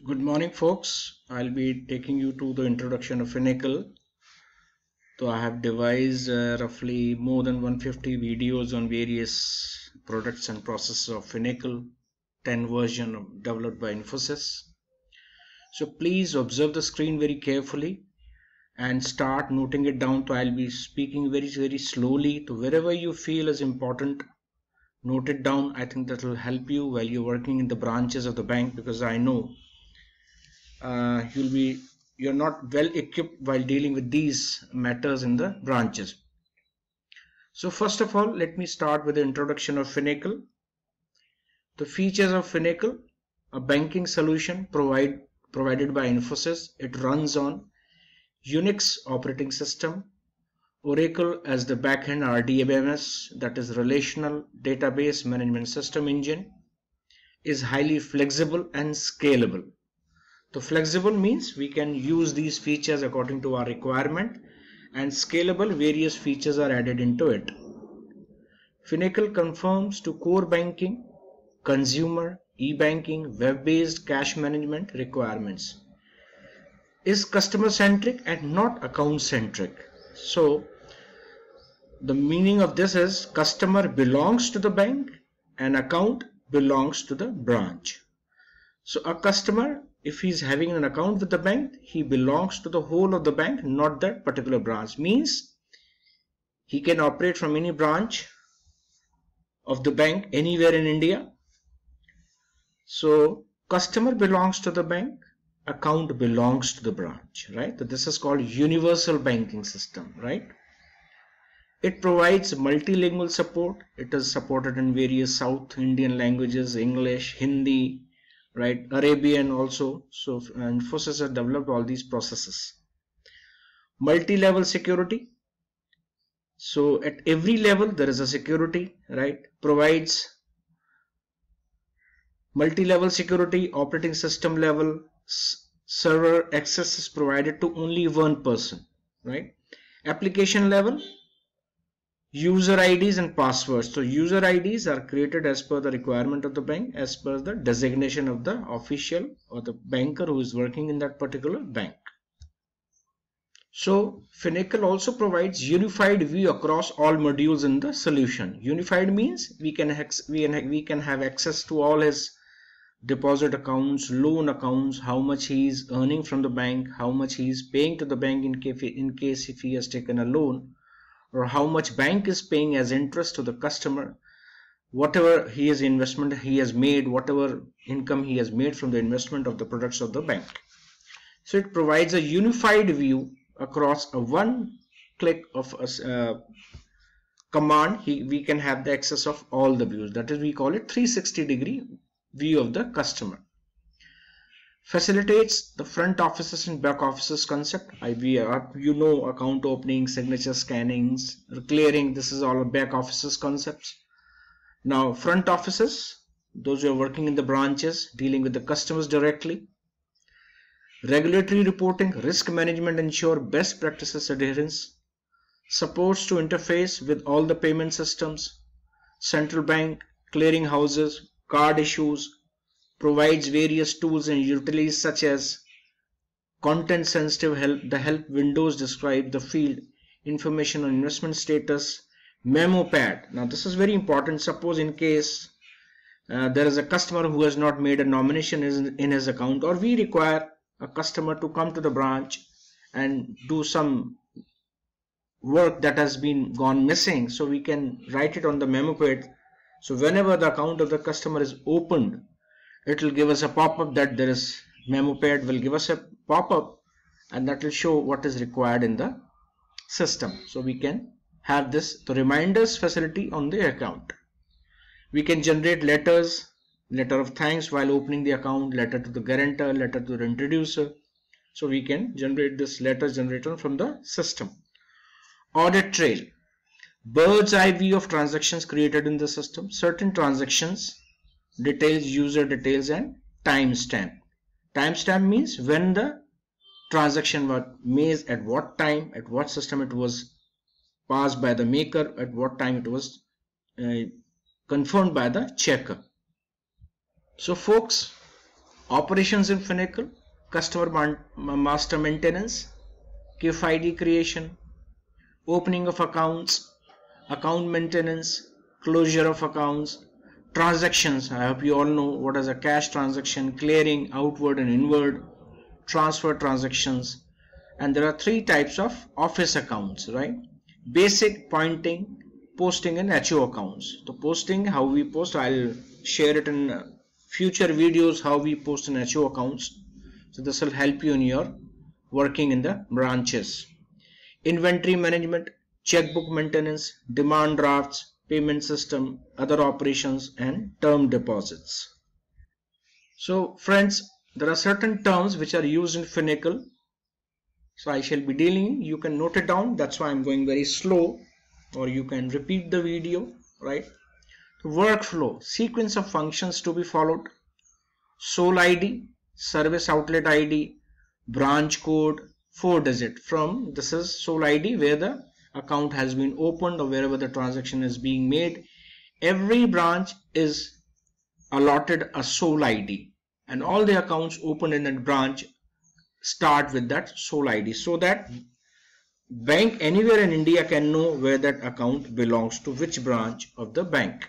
Good morning, folks. I'll be taking you to the introduction of Finacle. So I have devised roughly more than 150 videos on various products and processes of Finacle, 10 version developed by Infosys. So please observe the screen very carefully and start noting it down. So I'll be speaking very slowly. So wherever you feel is important, note it down. I think that will help you while you're working in the branches of the bank, because I know you're not well equipped while dealing with these matters in the branches. So first of all, let me start with the introduction of Finacle. The features of Finacle: a banking solution provided by Infosys. It runs on Unix operating system, Oracle as the backend RDBMS, that is Relational Database Management System engine, is highly flexible and scalable. So flexible means we can use these features according to our requirement, and scalable, various features are added into it. Finacle conforms to core banking, consumer, e-banking, web-based cash management requirements. Is customer-centric and not account-centric. So the meaning of this is customer belongs to the bank and account belongs to the branch. So a customer, if he's having an account with the bank, he belongs to the whole of the bank, not that particular branch. Means he can operate from any branch of the bank anywhere in India. So customer belongs to the bank, account belongs to the branch, right? So this is called universal banking system, right? It provides multilingual support. It is supported in various South Indian languages, English, Hindi, right, Arabian also. So Infosys has developed all these processes. Multi-level security. So at every level there is a security, right? Provides multi-level security. Operating system level server access is provided to only one person, right? Application level, user IDs and passwords. So user IDs are created as per the requirement of the bank, as per the designation of the official or the banker who is working in that particular bank. So Finacle also provides unified view across all modules in the solution. Unified means we can have access to all his deposit accounts, loan accounts, how much he is earning from the bank, how much he is paying to the bank in case if he has taken a loan, or how much bank is paying as interest to the customer, whatever his investment he has made, whatever income he has made from the investment of the products of the bank. So it provides a unified view across a one click of a command. We can have the access of all the views. That is, we call it 360-degree view of the customer. Facilitates the front offices and back offices concept. You know, account opening, signature scannings, clearing, this is all back offices concepts. Now front offices, those who are working in the branches dealing with the customers directly. Regulatory reporting, risk management, ensure best practices adherence. Supports to interface with all the payment systems, central bank, clearing houses, card issues. Provides various tools and utilities such as content sensitive help. The help windows describe the field information on investment status. Memo pad. Now this is very important. Suppose in case there is a customer who has not made a nomination in his account, or we require a customer to come to the branch and do some work that has been gone missing, so we can write it on the memo pad. So whenever the account of the customer is opened, it will give us a pop-up that there is memo pad, will give us a pop-up, and that will show what is required in the system. So we can have this, the reminders facility on the account. We can generate letters, letter of thanks while opening the account, letter to the guarantor, letter to the introducer. So we can generate this letter generator from the system. Audit trail, bird's eye view of transactions created in the system. Certain transactions, details, user details, and timestamp. Timestamp means when the transaction was made, at what time, at what system it was passed by the maker, at what time it was confirmed by the checker. So folks, Operations in Finacle, customer master maintenance, KIF ID creation, opening of accounts, account maintenance, closure of accounts, transactions. I hope you all know what is a cash transaction, clearing, outward and inward, transfer transactions. And there are three types of office accounts, right? Basic, pointing, posting and HO accounts. The posting, how we post, I'll share it in future videos how we post in HO accounts. So this will help you in your working in the branches. Inventory management, checkbook maintenance, demand drafts, payment system, other operations and term deposits. So friends, there are certain terms which are used in Finacle. So I shall be dealing, you can note it down, that's why I'm going very slow, or you can repeat the video, right? Workflow, sequence of functions to be followed, sole ID, service outlet ID, branch code, 4-digit. From this is sole ID where the account has been opened or wherever the transaction is being made. Every branch is allotted a sole ID and all the accounts opened in that branch start with that sole ID so that bank anywhere in India can know where that account belongs to which branch of the bank.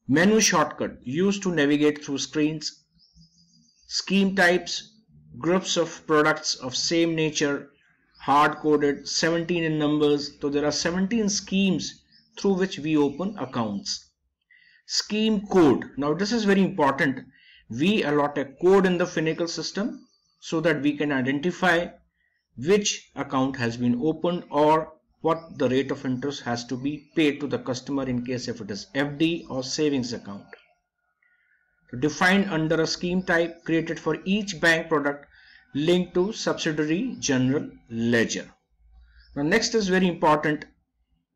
Menu shortcut used to navigate through screens. Scheme types, groups of products of same nature, hard-coded, 17 in numbers. So there are 17 schemes through which we open accounts. Scheme code. Now this is very important. We allot a code in the Finacle system so that we can identify which account has been opened or what the rate of interest has to be paid to the customer in case if it is FD or savings account. Defined under a scheme type created for each bank product linked to subsidiary general ledger. Now next is very important.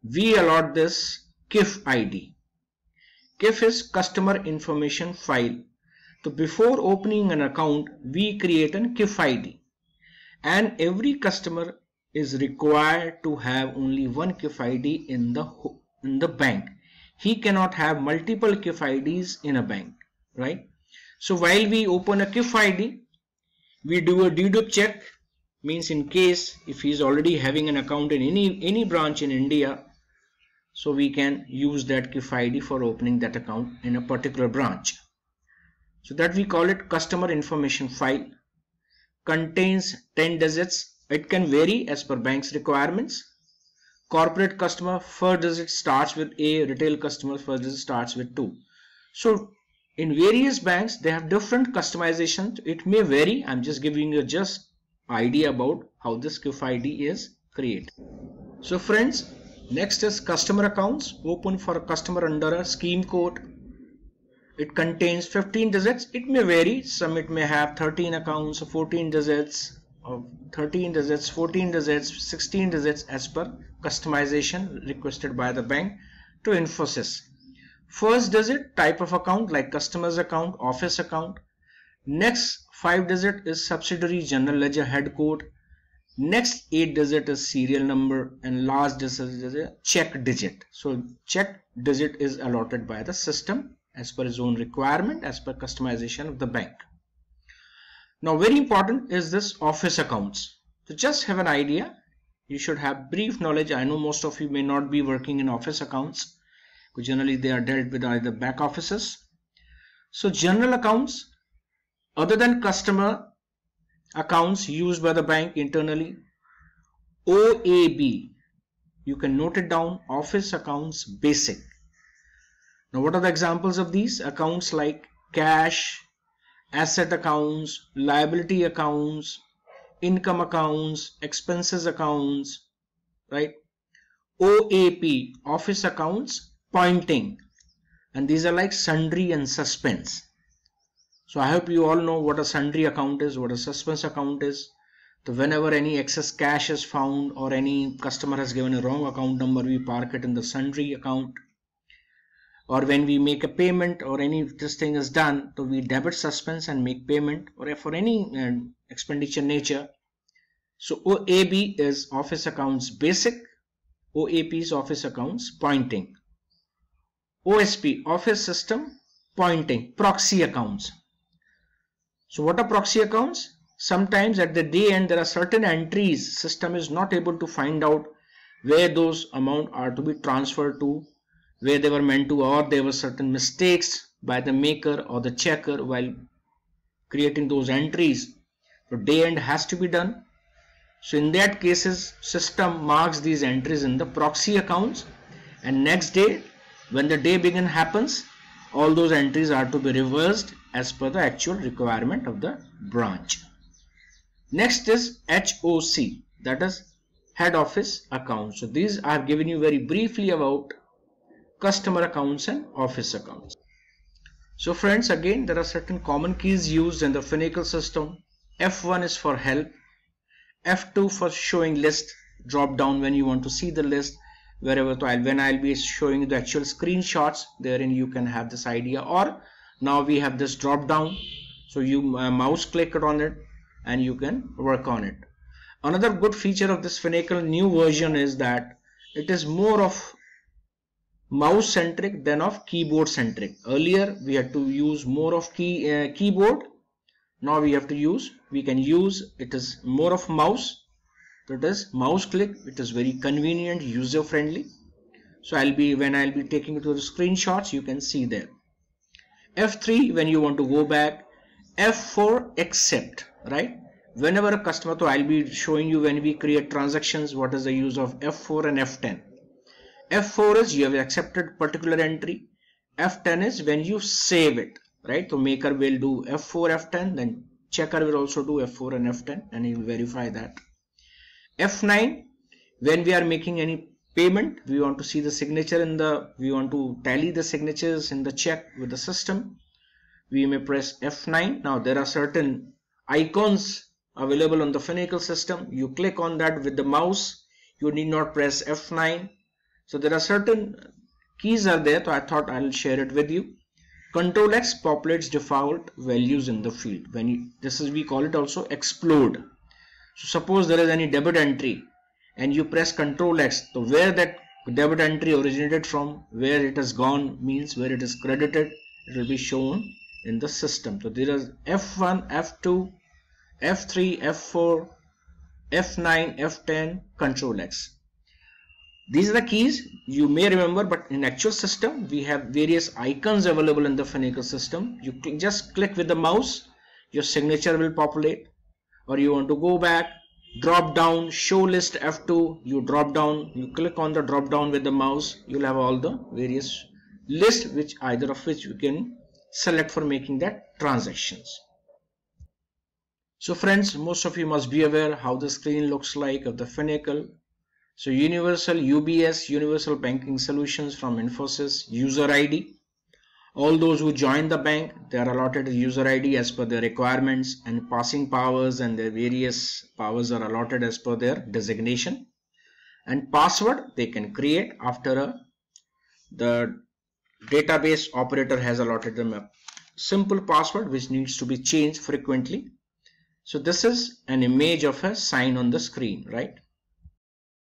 We allot this KIF ID. KIF is customer information file. So before opening an account, we create an KIF ID. And every customer is required to have only one KIF ID in the bank. He cannot have multiple KIF IDs in a bank, right? So while we open a KIF ID, we do a dedupe check, means in case if he is already having an account in any branch in India, so we can use that KIF ID for opening that account in a particular branch. So that we call it customer information file. Contains 10 digits. It can vary as per bank's requirements. Corporate customer first digit starts with A, retail customer first digit starts with 2. So in various banks they have different customizations. It may vary. I'm just giving you just idea about how this KIF ID is created. So friends, next is customer accounts open for a customer under a scheme code. It contains 15 digits. It may vary. Some it may have 13 accounts, 14 digits, or 13 digits, 14 digits, 16 digits as per customization requested by the bank to Infosys. First digit type of account like customer's account, office account. Next 5 digit is subsidiary general ledger head code. Next 8 digit is serial number and last digit is a check digit. So check digit is allotted by the system as per his own requirement, as per customization of the bank. Now very important is this office accounts. So just have an idea. You should have brief knowledge. I know most of you may not be working in office accounts, because generally they are dealt with either back offices. So general accounts, other than customer accounts used by the bank internally, OAB, you can note it down, office accounts basic. Now what are the examples of these accounts? Like cash, asset accounts, liability accounts, income accounts, expenses accounts, right? OAP, office accounts pointing, and these are like sundry and suspense. So I hope you all know what a sundry account is, what a suspense account is. So whenever any excess cash is found or any customer has given a wrong account number, we park it in the sundry account. Or when we make a payment or any this thing is done, so we debit suspense and make payment, or for any expenditure nature. So OAB is office accounts basic, OAP is office accounts pointing. OSP, office system pointing, proxy accounts. So what are proxy accounts? Sometimes at the day end there are certain entries system is not able to find out where those amounts are to be transferred to, where they were meant to, or there were certain mistakes by the maker or the checker while creating those entries. So day end has to be done. So in that cases system marks these entries in the proxy accounts, and next day when the day begin happens, all those entries are to be reversed as per the actual requirement of the branch. Next is HOC, that is head office accounts. So these I have given you very briefly about customer accounts and office accounts. So friends, again there are certain common keys used in the Finacle system. F1 is for help, F2 for showing list, drop down when you want to see the list wherever. When I'll be showing the actual screenshots, therein you can have this idea. Or now we have this drop down, so you mouse click on it and you can work on it. Another good feature of this Finacle new version is that it is more of mouse centric than of keyboard centric. Earlier we had to use more of keyboard. Now we can use it is more of mouse. That is mouse click. It is very convenient, user friendly. So when I'll be taking it to the screenshots, you can see there. F3 when you want to go back. F4 accept, right? Whenever a customer, so I'll be showing you when we create transactions what is the use of F4 and F10. F4 is you have accepted particular entry. F10 is when you save it, right? So maker will do F4, F10, then checker will also do F4 and F10, and he will verify that. F9 when we are making any payment, we want to see the signature we want to tally the signatures in the check with the system. We may press F9. Now there are certain icons available on the Finacle system. You click on that with the mouse. You need not press F9. So there are certain keys are there, so I thought I'll share it with you. Control X populates default values in the field. We call it also explode. So suppose there is any debit entry and you press Control X, so where that debit entry originated from, where it has gone means where it is credited, it will be shown in the system. So there is F1, F2, F3, F4, F9, F10, Control X. These are the keys you may remember, but in actual system we have various icons available in the Finacle system. You just click with the mouse, your signature will populate. Or you want to go back, drop down, show list F2, you drop down, you click on the drop down with the mouse, you'll have all the various lists which either of which you can select for making that transactions. So friends, most of you must be aware how the screen looks like of the Finacle. So universal UBS, Universal Banking Solutions from Infosys, user ID. All those who join the bank, they are allotted a user ID as per their requirements, and passing powers and their various powers are allotted as per their designation. And password they can create after the database operator has allotted them a simple password which needs to be changed frequently. So this is an image of a sign on the screen, right?